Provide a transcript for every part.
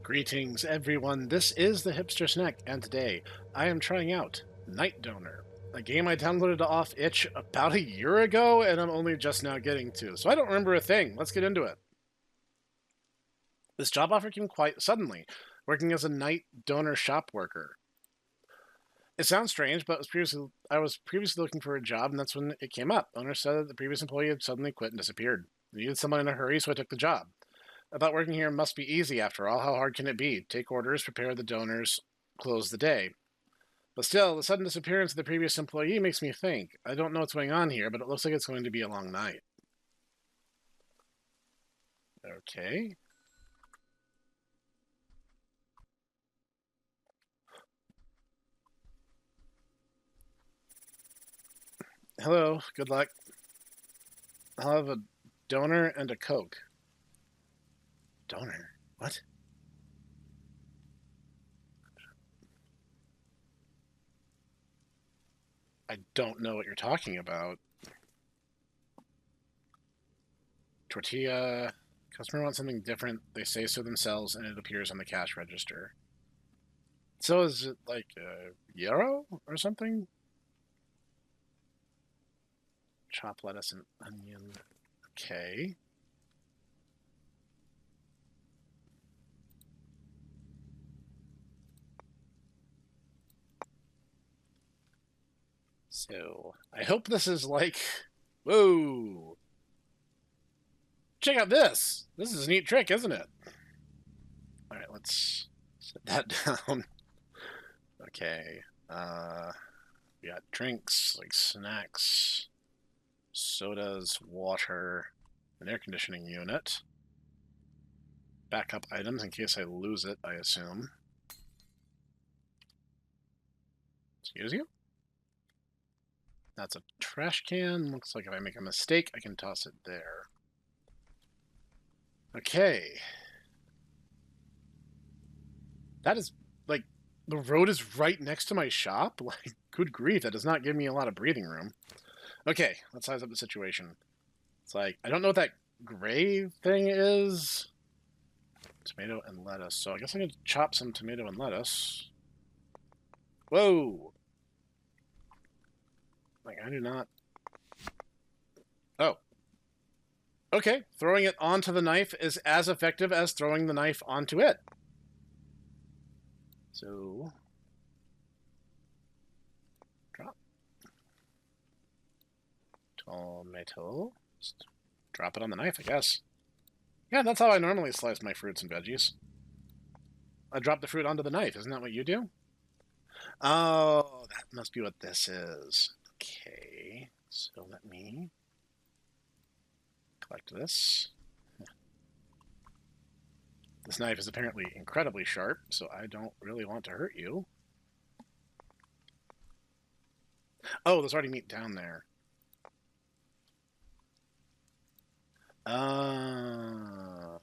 Greetings, everyone. This is the Hipster Snek, and today I am trying out Night Donor, a game I downloaded off itch about a year ago, and I'm only just now getting to, so I don't remember a thing. Let's get into it. This job offer came quite suddenly, working as a Night Donor shop worker. It sounds strange, but I was previously looking for a job, and that's when it came up. Owner said that the previous employee had suddenly quit and disappeared. I needed someone in a hurry, so I took the job. I thought working here must be easy after all. How hard can it be? Take orders, prepare the donors, close the day. But still, the sudden disappearance of the previous employee makes me think. I don't know what's going on here, but it looks like it's going to be a long night. Okay. Hello, good luck. I'll have a donor and a Coke. Donor? What? I don't know what you're talking about. Tortilla. Customer wants something different. They say so themselves, and it appears on the cash register. So is it like a euro or something? Chopped lettuce and onion. Okay. So, I hope this is like... Whoa! Check out this! This is a neat trick, isn't it? Alright, let's set that down. Okay. We got drinks, like snacks, sodas, water, an air conditioning unit. Backup items in case I lose it, I assume. Excuse you? That's a trash can. Looks like if I make a mistake, I can toss it there. Okay. That is, like, the road is right next to my shop? Like, good grief, that does not give me a lot of breathing room. Okay, let's size up the situation. It's like, I don't know what that gray thing is. Tomato and lettuce. So I guess I'm going to chop some tomato and lettuce. Whoa! Like, I do not... Oh. Okay, throwing it onto the knife is as effective as throwing the knife onto it. So... Drop. Tomato. Just drop it on the knife, I guess. Yeah, that's how I normally slice my fruits and veggies. I drop the fruit onto the knife. Isn't that what you do? Oh, that must be what this is. Okay, so let me collect this. This knife is apparently incredibly sharp, so I don't really want to hurt you. Oh, there's already meat down there. I'm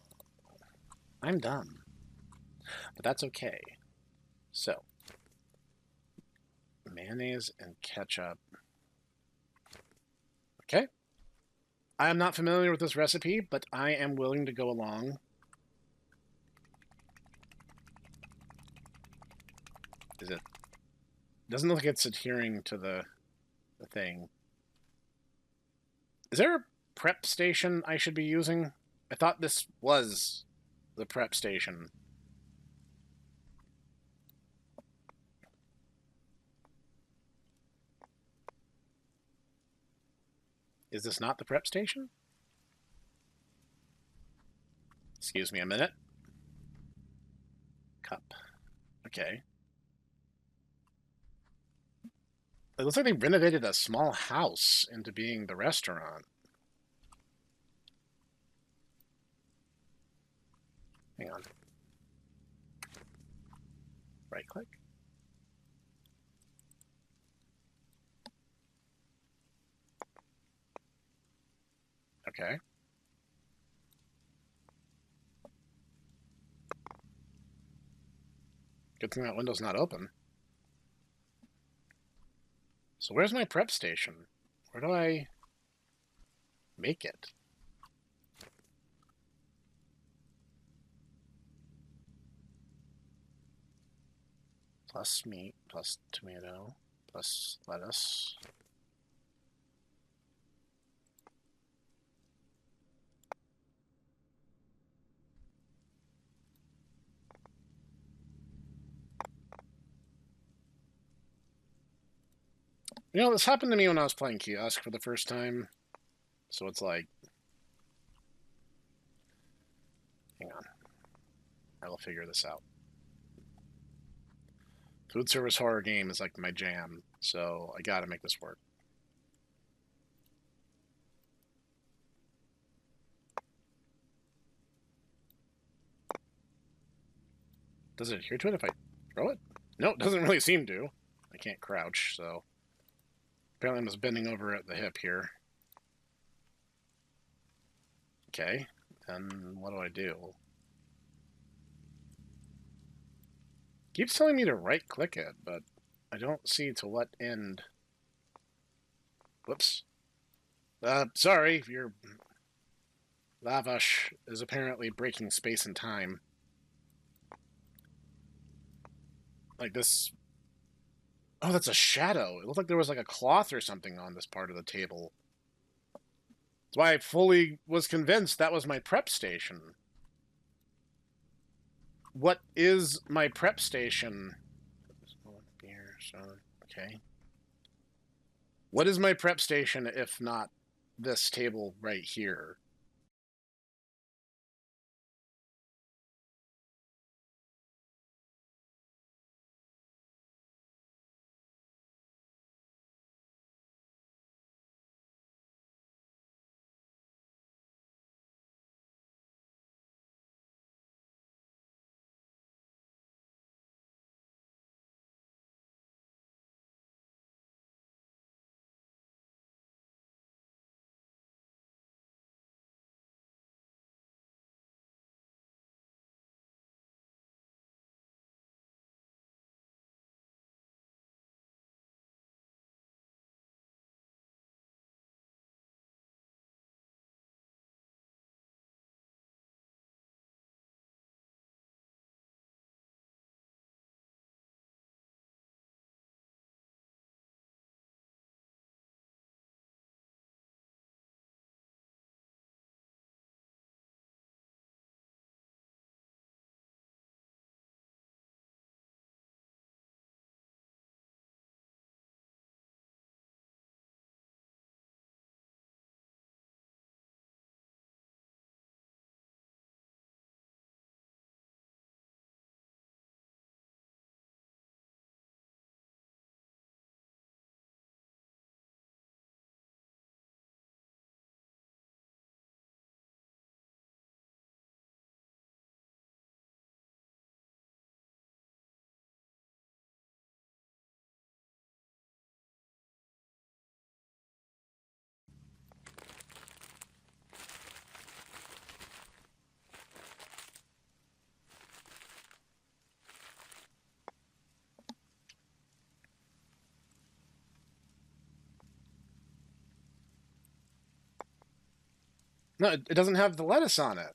dumb. But that's okay. So, mayonnaise and ketchup. Okay. I am not familiar with this recipe, but I am willing to go along. Is it? Doesn't look like it's adhering to the thing. Is there a prep station I should be using? I thought this was the prep station. Is this not the prep station? Excuse me a minute. Cup. Okay. It looks like they renovated a small house into being the restaurant. Hang on. Right click. Okay. Good thing that window's not open. So where's my prep station? Where do I make it? plus meat, plus tomato, plus lettuce. You know, this happened to me when I was playing Kiosk for the first time. So it's like... Hang on. I will figure this out. Food service horror game is like my jam, so I gotta make this work. Does it adhere to it if I throw it? No, it doesn't really seem to. I can't crouch, so... Apparently I'm just bending over at the hip here. Okay, then what do I do? Keeps telling me to right-click it, but I don't see to what end. Whoops. Sorry, your lavash is apparently breaking space and time. Like this... Oh, that's a shadow. It looked like there was like a cloth or something on this part of the table. That's why I fully was convinced that was my prep station. What is my prep station? Okay. What is my prep station if not this table right here? No, it doesn't have the lettuce on it.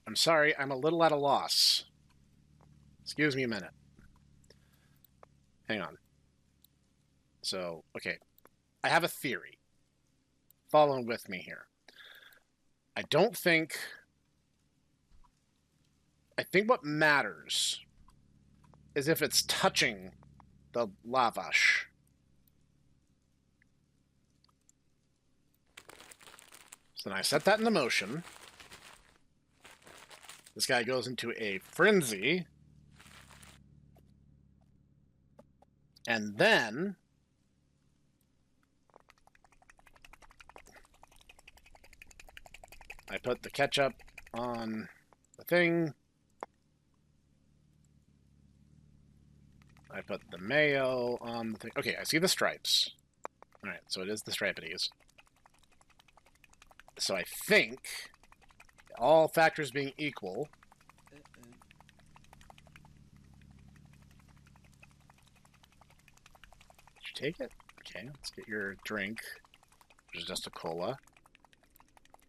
I'm sorry, I'm a little at a loss. Excuse me a minute. Hang on. So, okay. I have a theory. Follow with me here. I don't think... I think what matters is if it's touching the lavash. So then I set that into motion. This guy goes into a frenzy. And then... I put the ketchup on the thing. I put the mayo on the thing. Okay, I see the stripes. Alright, so it is the stripities. So I think, all factors being equal... Did you take it? Okay, let's get your drink, which is just a cola.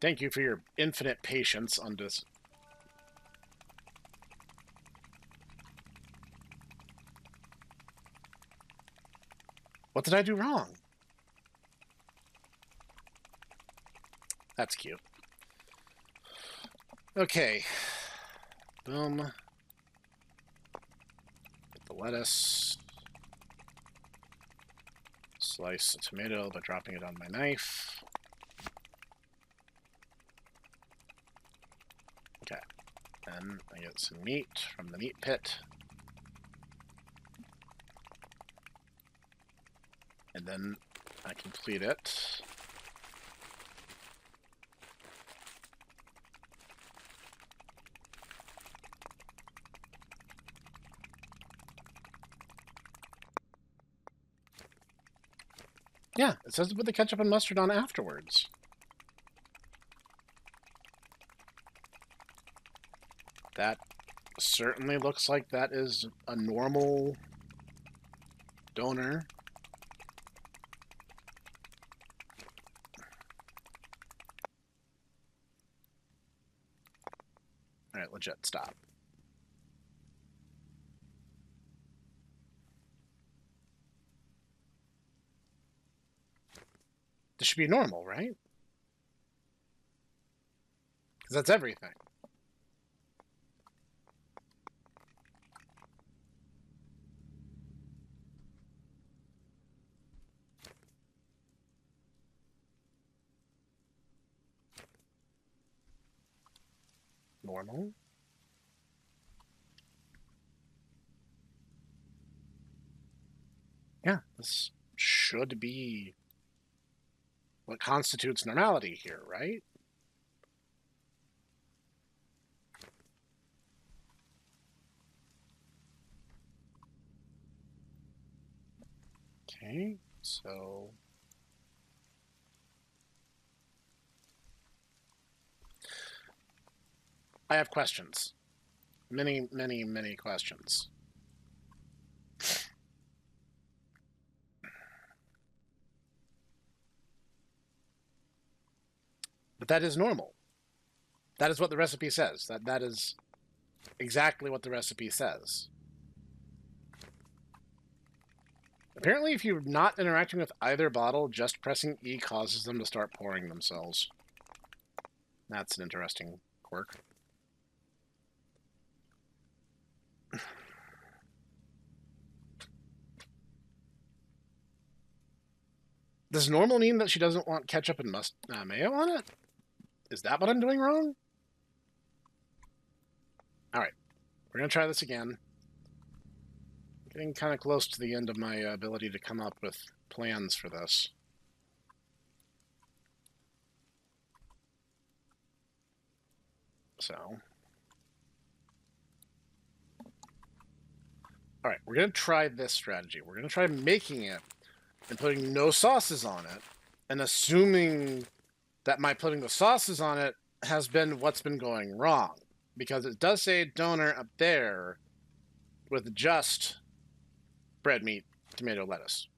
Thank you for your infinite patience on this. What did I do wrong? That's cute. Okay. Boom. Get the lettuce. Slice the tomato by dropping it on my knife. Okay. Then I get some meat from the meat pit. And then I complete it. Yeah, it says to put the ketchup and mustard on afterwards. That certainly looks like that is a normal doner. Alright, legit, stop. This should be normal, right? Because that's everything. Normal. Yeah, this should be what constitutes normality here, right? Okay, so... I have questions. Many, many, many questions. But that is normal. That is what the recipe says. That is exactly what the recipe says. Apparently, if you're not interacting with either bottle, just pressing E causes them to start pouring themselves. That's an interesting quirk. Does normal mean that she doesn't want ketchup and mayo on it? Is that what I'm doing wrong? Alright, we're going to try this again. Getting kind of close to the end of my ability to come up with plans for this. So. Alright, we're going to try this strategy. We're going to try making it and putting no sauces on it, and assuming that my putting the sauces on it has been what's been going wrong. Because it does say doner up there with just bread, meat, tomato, lettuce.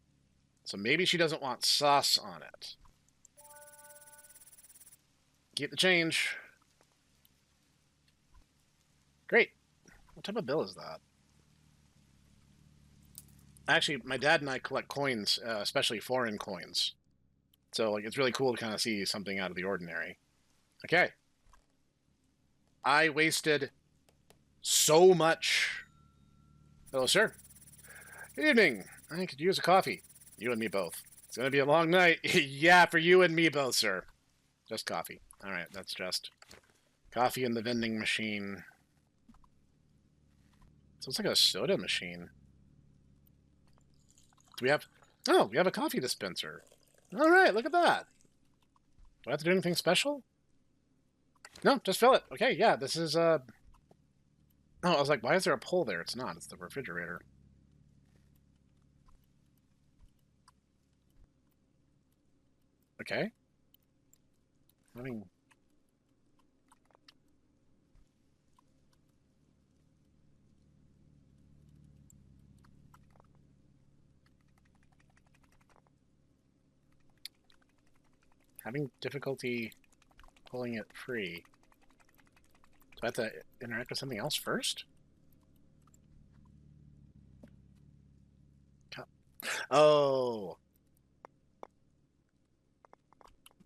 So maybe she doesn't want sauce on it. Keep the change. Great. What type of bill is that? Actually, my dad and I collect coins, especially foreign coins. So like, it's really cool to kind of see something out of the ordinary. Okay. I wasted so much. Hello, sir. Good evening. I could use a coffee. You and me both. It's going to be a long night. Yeah, for you and me both, sir. Just coffee. All right, that's just coffee in the vending machine. So it's like a soda machine. Do we have... Oh, we have a coffee dispenser. All right, look at that. Do I have to do anything special? No, just fill it. Okay, yeah, this is... Oh, I was like, why is there a pole there? It's not. It's the refrigerator. Okay. Having difficulty pulling it free. Do I have to interact with something else first? Oh!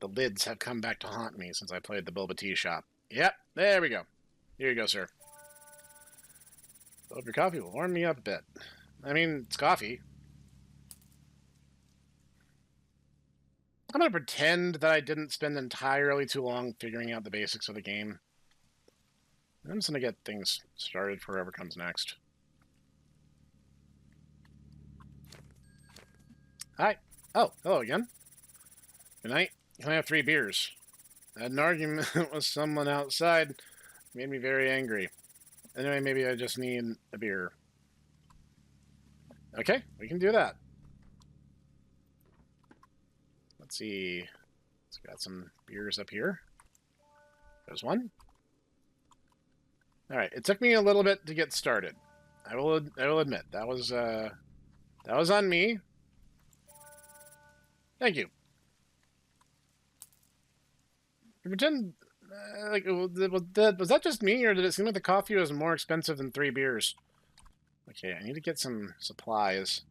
The lids have come back to haunt me since I played the Boba Tea Shop. Yep, there we go. Here you go, sir. Hope your coffee will warm me up a bit. I mean, it's coffee. I'm going to pretend that I didn't spend entirely too long figuring out the basics of the game. I'm just going to get things started for whoever comes next. Hi. Oh, hello again. Good night. Can I have 3 beers? I had an argument with someone outside. It made me very angry. Anyway, maybe I just need a beer. Okay, we can do that. Let's see. Let's got some beers up here. There's one. All right, it took me a little bit to get started. I will admit that was on me. Thank you. Pretend like was that just me, or did it seem like the coffee was more expensive than 3 beers? Okay, I need to get some supplies.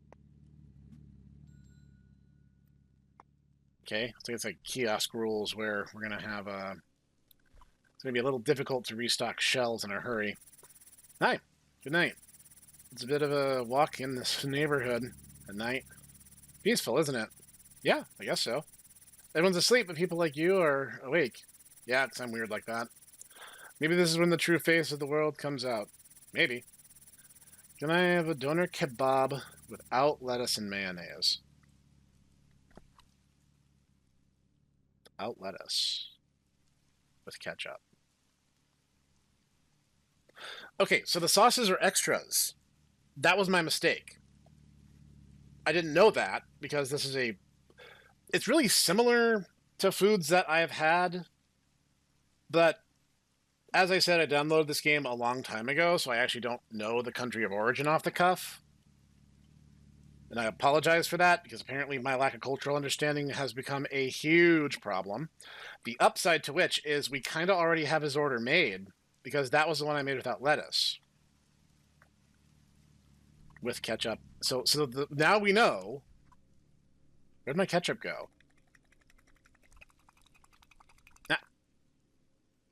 Okay, so it's like kiosk rules where we're gonna have it's gonna be a little difficult to restock shelves in a hurry. Hi, good night. It's a bit of a walk in this neighborhood at night. Peaceful, isn't it? Yeah, I guess so. Everyone's asleep, but people like you are awake. Yeah, because I'm weird like that. Maybe this is when the true face of the world comes out. Maybe. Can I have a doner kebab without lettuce and mayonnaise? Without lettuce. With ketchup. Okay, so the sauces are extras. That was my mistake. I didn't know that because this is a... It's really similar to foods that I've had, but as I said, I downloaded this game a long time ago, so I actually don't know the country of origin off the cuff. And I apologize for that, because apparently my lack of cultural understanding has become a huge problem. The upside to which is we kind of already have his order made, because that was the one I made without lettuce. With ketchup. So now we know. Where'd my ketchup go? Ah,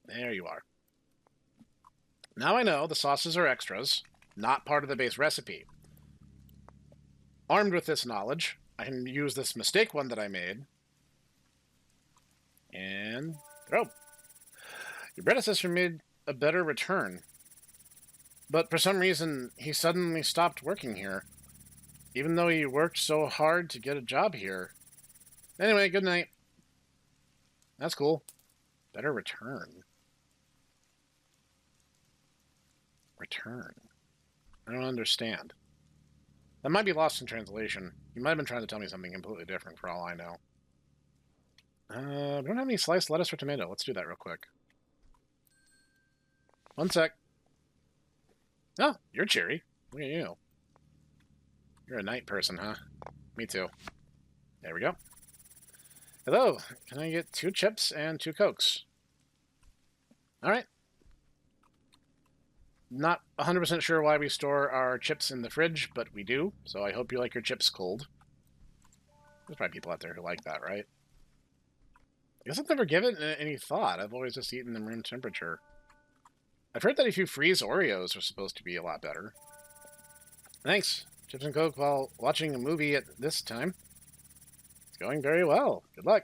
there you are. Now I know the sauces are extras, not part of the base recipe. Armed with this knowledge, I can use this mistake one that I made. And throw. Your predecessor made a better return. But for some reason, he suddenly stopped working here. Even though he worked so hard to get a job here. Anyway, good night. That's cool. Better return. Return. I don't understand. That might be lost in translation. He might have been trying to tell me something completely different for all I know. We don't have any sliced lettuce or tomato. Let's do that real quick. One sec. Oh, you're cheery. Look at you. You're a night person, huh? Me too. There we go. Hello. Can I get 2 chips and 2 Cokes? Alright. Not 100% sure why we store our chips in the fridge, but we do, so I hope you like your chips cold. There's probably people out there who like that, right? I guess I've never given it any thought. I've always just eaten them room temperature. I've heard that if you freeze Oreos, are supposed to be a lot better. Thanks. Chips and Coke while watching a movie at this time. It's going very well. Good luck.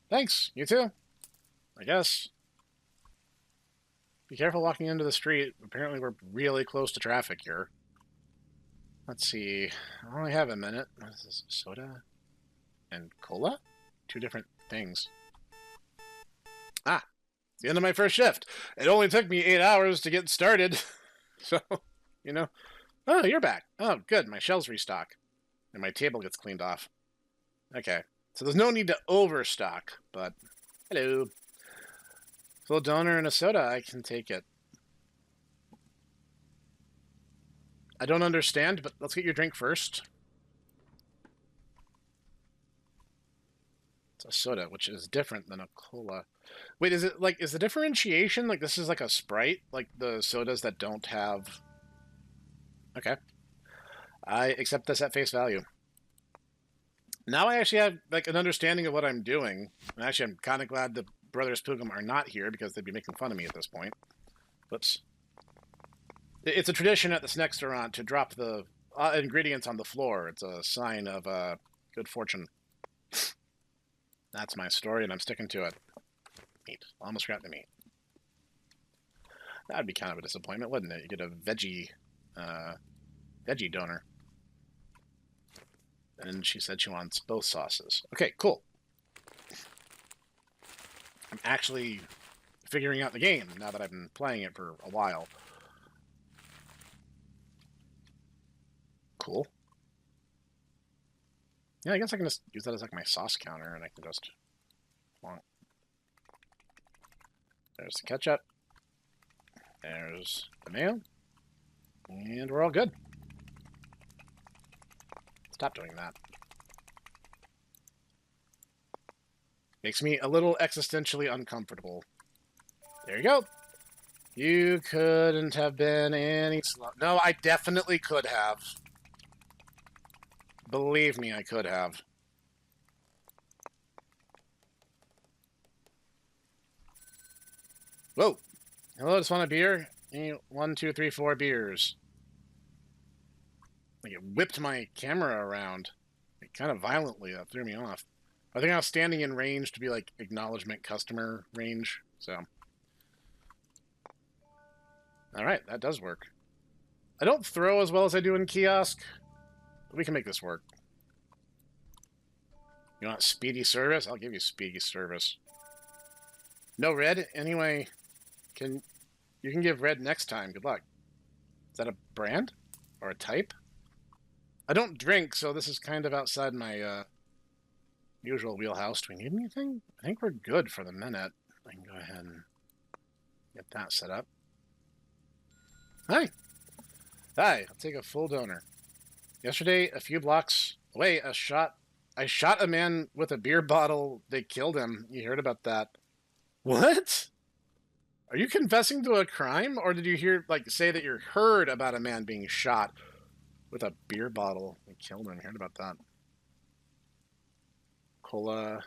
Thanks. You too. I guess. Be careful walking into the street. Apparently we're really close to traffic here. Let's see. I only have a minute. What is this? Soda? And cola? 2 different things. Ah! It's the end of my first shift. It only took me 8 hours to get started. So, you know. Oh, you're back. Oh, good. My shelves restock. And my table gets cleaned off. Okay. So there's no need to overstock, but... Hello. Full doner and a soda, I can take it. I don't understand, but let's get your drink first. It's a soda, which is different than a cola. Wait, is it like, is the differentiation like this is like a Sprite, like the sodas that don't have? Okay, I accept this at face value. Now I actually have like an understanding of what I'm doing, and actually I'm kind of glad the brothers Pugum are not here because they'd be making fun of me at this point. Whoops. It's a tradition at the Snekstaraunt to drop the ingredients on the floor. It's a sign of good fortune. That's my story, and I'm sticking to it. Meat. Almost got the meat. That'd be kind of a disappointment, wouldn't it? You get a veggie donor. And she said she wants both sauces. Okay, cool. I'm actually figuring out the game now that I've been playing it for a while. Cool. Yeah, I guess I can just use that as like my sauce counter, and I can just... There's the ketchup. There's the mayo. And we're all good. Stop doing that. Makes me a little existentially uncomfortable. There you go. You couldn't have been any slow. No, I definitely could have. Believe me, I could have. Whoa. Hello, just want a beer? 1, 2, 3, 4 beers. Like it whipped my camera around. Like, kind of violently. That threw me off. I think I was standing in range to be like acknowledgement customer range. So. Alright, that does work. I don't throw as well as I do in kiosk. But we can make this work. You want speedy service? I'll give you speedy service. No red? Anyway, you can give red next time. Good luck. Is that a brand? Or a type? I don't drink, so this is kind of outside my usual wheelhouse. Do we need anything? I think we're good for the minute. I can go ahead and get that set up. Hi. Hi, I'll take a full donor. Yesterday, a few blocks away, I shot a man with a beer bottle. They killed him. You heard about that. What? Are you confessing to a crime? Or did you say that you heard about a man being shot with a beer bottle? They killed him. You heard about that. Cola.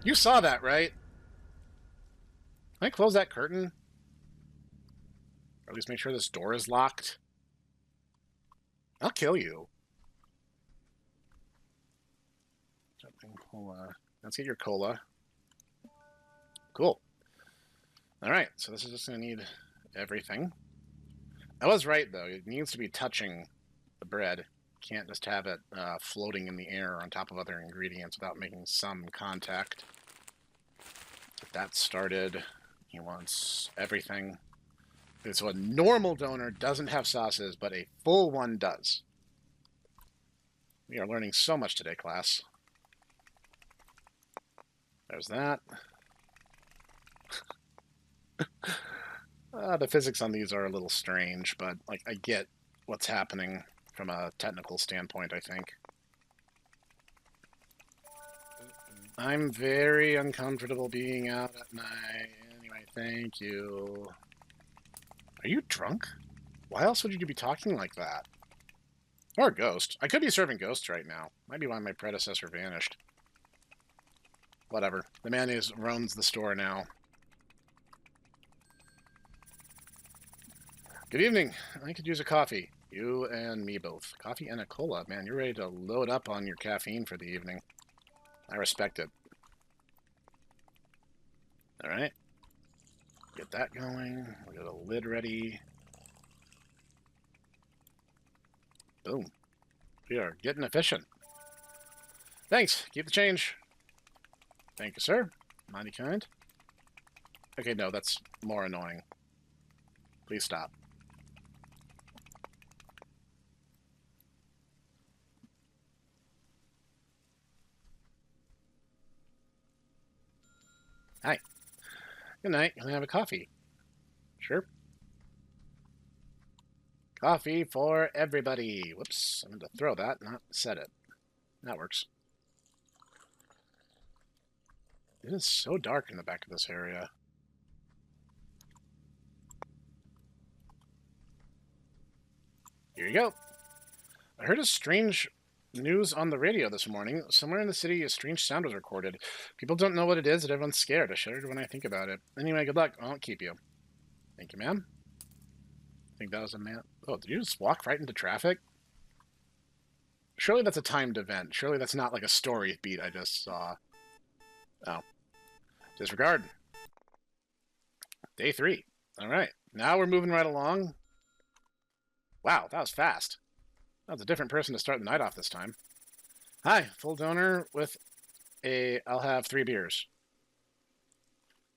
You saw that, right? Can I close that curtain? Or at least make sure this door is locked? I'll kill you. Cola. Let's get your cola. Cool. Alright, so this is just going to need everything. I was right, though. It needs to be touching the bread. You can't just have it floating in the air on top of other ingredients without making some contact. Get that started. He wants everything. So a normal donor doesn't have sauces, but a full one does. We are learning so much today, class. There's that. The physics on these are a little strange, but I get what's happening from a technical standpoint, I think. I'm very uncomfortable being out at night. Anyway, thank you. Are you drunk? Why else would you be talking like that? Or a ghost. I could be serving ghosts right now. Might be why my predecessor vanished. Whatever. The man runs the store now. Good evening. I could use a coffee. You and me both. Coffee and a cola. Man, you're ready to load up on your caffeine for the evening. I respect it. Alright. Get that going. We'll get a lid ready. Boom. We are getting efficient. Thanks. Keep the change. Thank you, sir. Mighty kind. Okay, no, that's more annoying. Please stop. Hi. Good night. Can I have a coffee? Sure. Coffee for everybody. Whoops. I meant to throw that, not set it. That works. It is so dark in the back of this area. Here you go. I heard a strange news on the radio this morning. Somewhere in the city, a strange sound was recorded. People don't know what it is, and everyone's scared. I shudder when I think about it. Anyway, good luck. I won't keep you. Thank you, ma'am. I think that was a man. Oh, did you just walk right into traffic? Surely that's a timed event. Surely that's not like a story beat I just saw. Oh. Disregard. Day 3. All right. Now we're moving right along. Wow, that was fast. That was a different person to start the night off this time. Hi, full donor with a... I'll have 3 beers.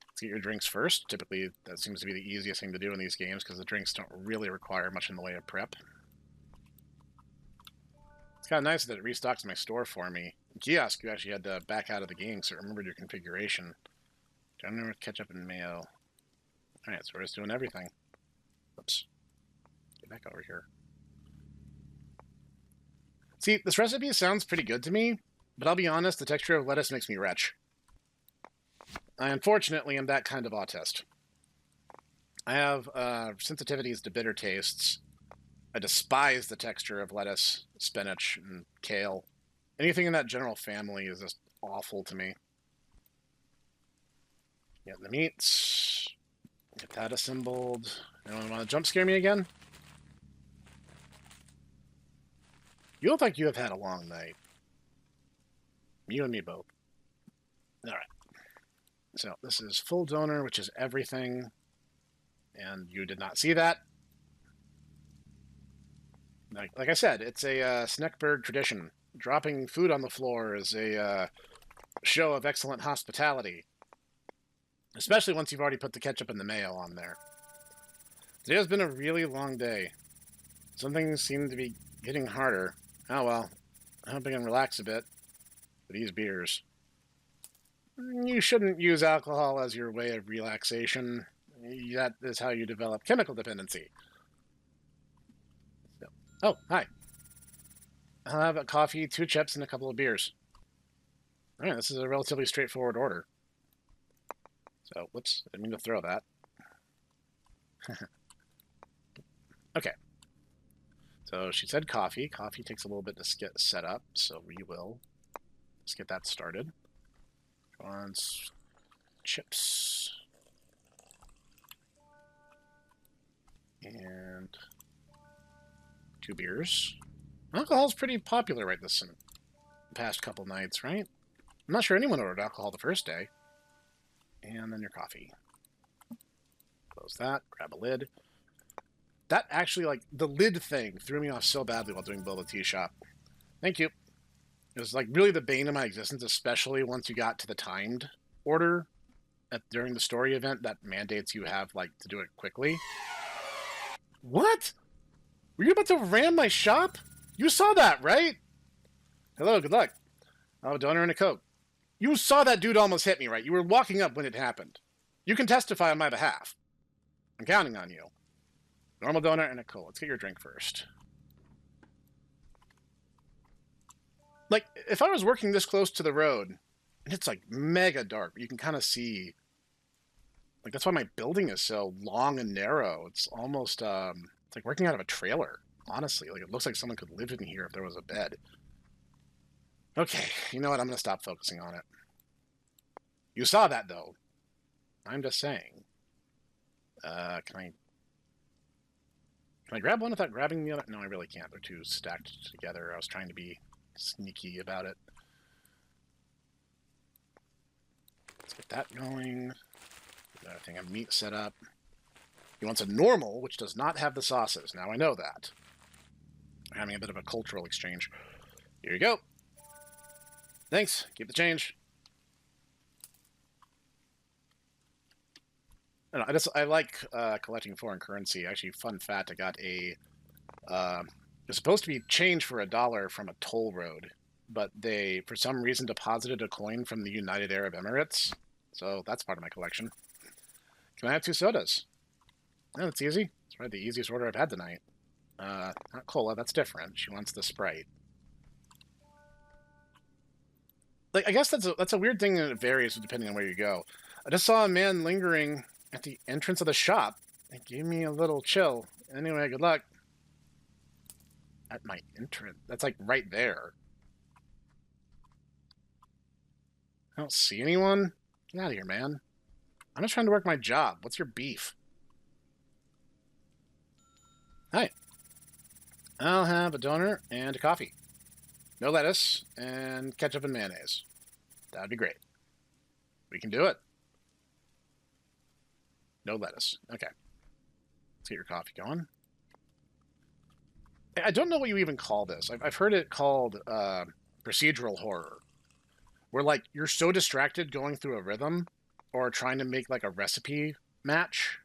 Let's get your drinks first. Typically, that seems to be the easiest thing to do in these games because the drinks don't really require much in the way of prep. It's kind of nice that it restocks my store for me. Kiosk, you actually had to back out of the game, so it remembered your configuration. Donor with ketchup and mayo. Alright, so we're just doing everything. Oops. Get back over here. See, this recipe sounds pretty good to me, but I'll be honest, the texture of lettuce makes me retch. I unfortunately am that kind of autist. I have sensitivities to bitter tastes. I despise the texture of lettuce, spinach, and kale. Anything in that general family is just awful to me. Get the meats. Get that assembled. Anyone want to jump scare me again? You look like you have had a long night. You and me both. Alright. So, this is full donor, which is everything. And you did not see that. Like I said, it's a Snekberg tradition. Dropping food on the floor is a show of excellent hospitality. Especially once you've already put the ketchup and the mayo on there. Today has been a really long day. Some things seem to be getting harder. Oh well, I hope I can relax a bit with these beers. You shouldn't use alcohol as your way of relaxation. That is how you develop chemical dependency. So, oh, hi. I'll have a coffee, 2 chips, and a couple of beers. Alright, this is a relatively straightforward order. So, whoops, I didn't mean to throw that. Okay. So she said coffee. Coffee takes a little bit to get set up, so we will let's get that started. Prawns, chips, and 2 beers. Alcohol's pretty popular right this past couple nights, right? I'm not sure anyone ordered alcohol the first day. And then your coffee. Close that, grab a lid. That actually, like, the lid thing threw me off so badly while doing Boba Tea Shop. Thank you. It was, like, really the bane of my existence, especially once you got to the timed order during the story event that mandates you have, like, to do it quickly. What? Were you about to ram my shop? You saw that, right? Hello, good luck. I'll have a donor and a Coke. You saw that dude almost hit me, right? You were walking up when it happened. You can testify on my behalf. I'm counting on you. Normal donor and a Coke. Let's get your drink first. Like, if I was working this close to the road, and it's like mega dark, but you can kind of see. Like, that's why my building is so long and narrow. It's almost, it's like working out of a trailer, honestly. Like, it looks like someone could live in here if there was a bed. Okay, you know what? I'm going to stop focusing on it. You saw that, though. I'm just saying. Can I grab one without grabbing the other? No, I really can't. They're too stacked together. I was trying to be sneaky about it. Let's get that going. Get that thing of meat set up. He wants a normal, which does not have the sauces. Now I know that. We're having a bit of a cultural exchange. Here you go. Thanks. Keep the change. I like collecting foreign currency. Actually, fun fact, I got a... it's supposed to be change for $1 from a toll road, but they, for some reason, deposited a coin from the United Arab Emirates. So that's part of my collection. Can I have 2 sodas? Oh, that's easy. It's probably the easiest order I've had tonight. Not cola, that's different. She wants the Sprite. Like, I guess that's a weird thing, and it varies depending on where you go. I just saw a man lingering at the entrance of the shop. It gave me a little chill. Anyway, good luck. At my entrance? That's like right there. I don't see anyone. Get out of here, man. I'm just trying to work my job. What's your beef? Hi. I'll have a donor and a coffee. No lettuce and ketchup and mayonnaise. That'd be great. We can do it. No lettuce. Okay. Let's get your coffee going. I don't know what you even call this. I've heard it called procedural horror, where like you're so distracted going through a rhythm or trying to make like a recipe match.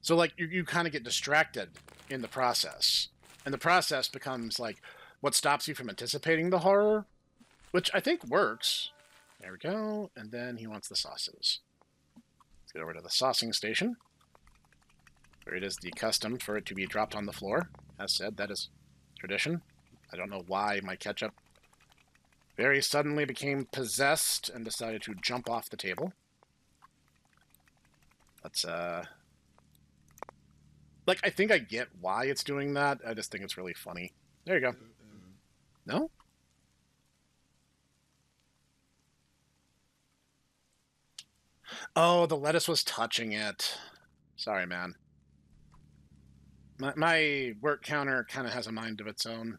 So like you kind of get distracted in the process, and the process becomes like what stops you from anticipating the horror, which I think works. There we go. And then he wants the sauces. Let's get over to the saucing station, where it is the custom for it to be dropped on the floor. As said, that is tradition. I don't know why my ketchup very suddenly became possessed and decided to jump off the table. Let's, like, I think I get why it's doing that. I just think it's really funny. There you go. No? Oh, the lettuce was touching it. Sorry, man. My work counter kind of has a mind of its own.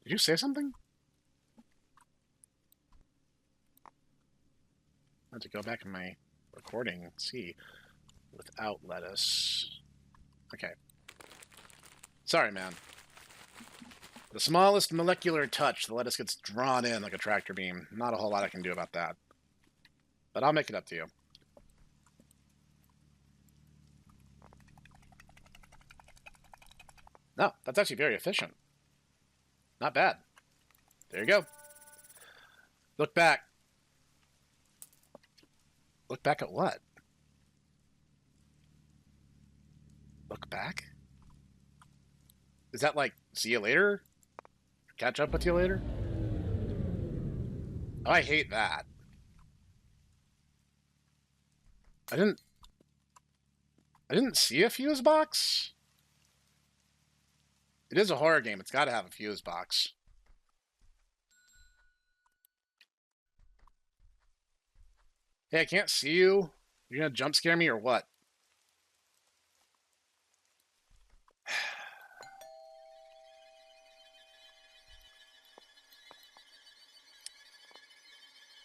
Did you say something? I have to go back in my recording and see. Without lettuce. Okay. Sorry, man. The smallest molecular touch, the lettuce gets drawn in like a tractor beam. Not a whole lot I can do about that. But I'll make it up to you. No, that's actually very efficient. Not bad. There you go. Look back. Look back at what? Look back? Is that like, see you later? Catch up with you later? Oh, I hate that. I didn't see a fuse box? It is a horror game. It's got to have a fuse box. Hey, I can't see you. You're gonna jump scare me or what?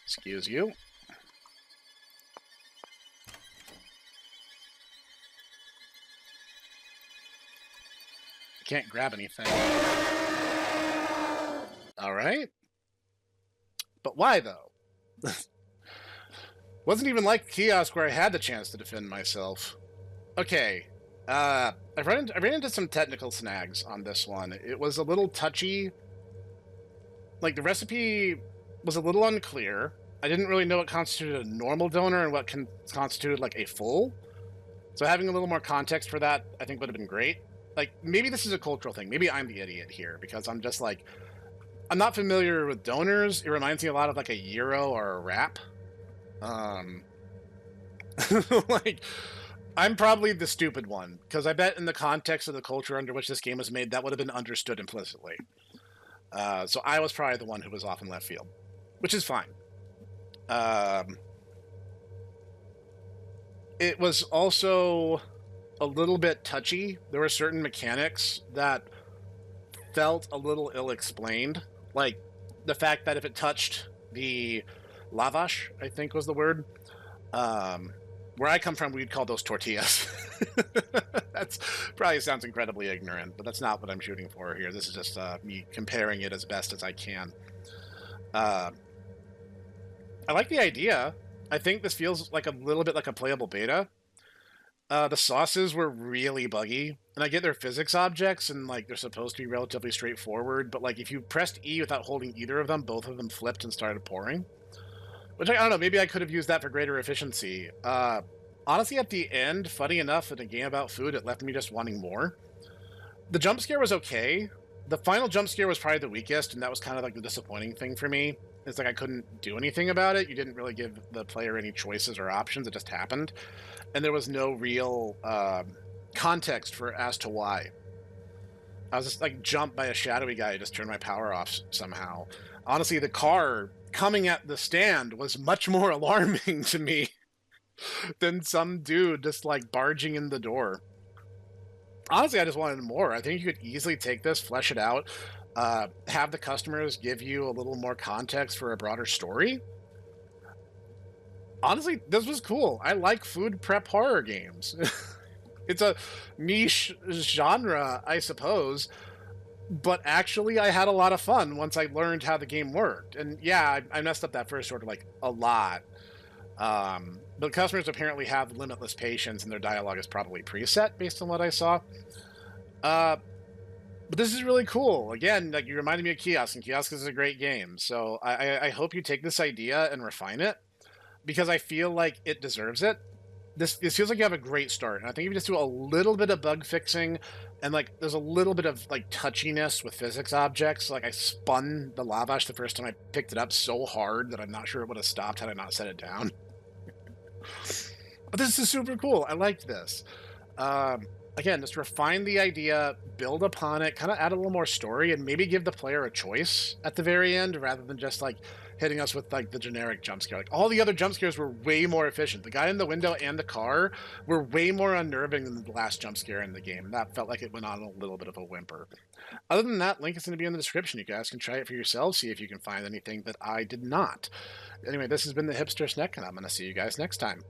Excuse you. I can't grab anything. All right. But why, though? Wasn't even like kiosk where I had the chance to defend myself. Okay. I ran into some technical snags on this one. It was a little touchy. Like, the recipe was a little unclear. I didn't really know what constituted a normal donor and what constituted, like, a full. So having a little more context for that, I think, would have been great. Like, maybe this is a cultural thing. Maybe I'm the idiot here, because I'm just, like... I'm not familiar with donors. It reminds me a lot of, like, a gyro or a wrap. Like... I'm probably the stupid one, because I bet in the context of the culture under which this game was made, that would have been understood implicitly. So I was probably the one who was off in left field, which is fine. It was also a little bit touchy. There were certain mechanics that felt a little ill-explained, like the fact that if it touched the lavash, I think was the word, where I come from, we'd call those tortillas. That's probably sounds incredibly ignorant, but that's not what I'm shooting for here. This is just me comparing it as best as I can. I like the idea. I think this feels like a little bit like a playable beta. The sauces were really buggy, and I get they're physics objects, and like they're supposed to be relatively straightforward, but like if you pressed E without holding either of them, both of them flipped and started pouring. Which, I don't know, maybe I could have used that for greater efficiency. Honestly, at the end, funny enough, in a game about food, it left me just wanting more. The jump scare was okay, The final jump scare was probably the weakest, and that was kind of like the disappointing thing for me. It's like I couldn't do anything about it. You didn't really give the player any choices or options. It just happened, and there was no real context for as to why. I was just like jumped by a shadowy guy who just turned my power off somehow. Honestly, the car coming at the stand was much more alarming to me than some dude just like barging in the door. Honestly, I just wanted more. I think you could easily take this, flesh it out, have the customers give you a little more context for a broader story. Honestly, this was cool. I like food prep horror games. It's a niche genre, I suppose, but actually I had a lot of fun once I learned how the game worked. And yeah, I messed up that first order like a lot. But customers apparently have limitless patience and their dialogue is probably preset based on what I saw. But this is really cool. Again, like you reminded me of Kiosk, and Kiosk is a great game. So I hope you take this idea and refine it because I feel like it deserves it. This feels like you have a great start, and I think if you just do a little bit of bug fixing, and like there's a little bit of like touchiness with physics objects. Like I spun the lavash the first time I picked it up so hard that I'm not sure it would have stopped had I not set it down. But this is super cool. I liked this. Again, just refine the idea, build upon it, kind of add a little more story, and maybe give the player a choice at the very end rather than just like hitting us with like the generic jump scare. Like all the other jump scares were way more efficient. The guy in the window and the car were way more unnerving than the last jump scare in the game. And that felt like it went on a little bit of a whimper. Other than that, link is going to be in the description. You guys can try it for yourselves, see if you can find anything that I did not. Anyway, this has been the Hipster Snek, and I'm going to see you guys next time.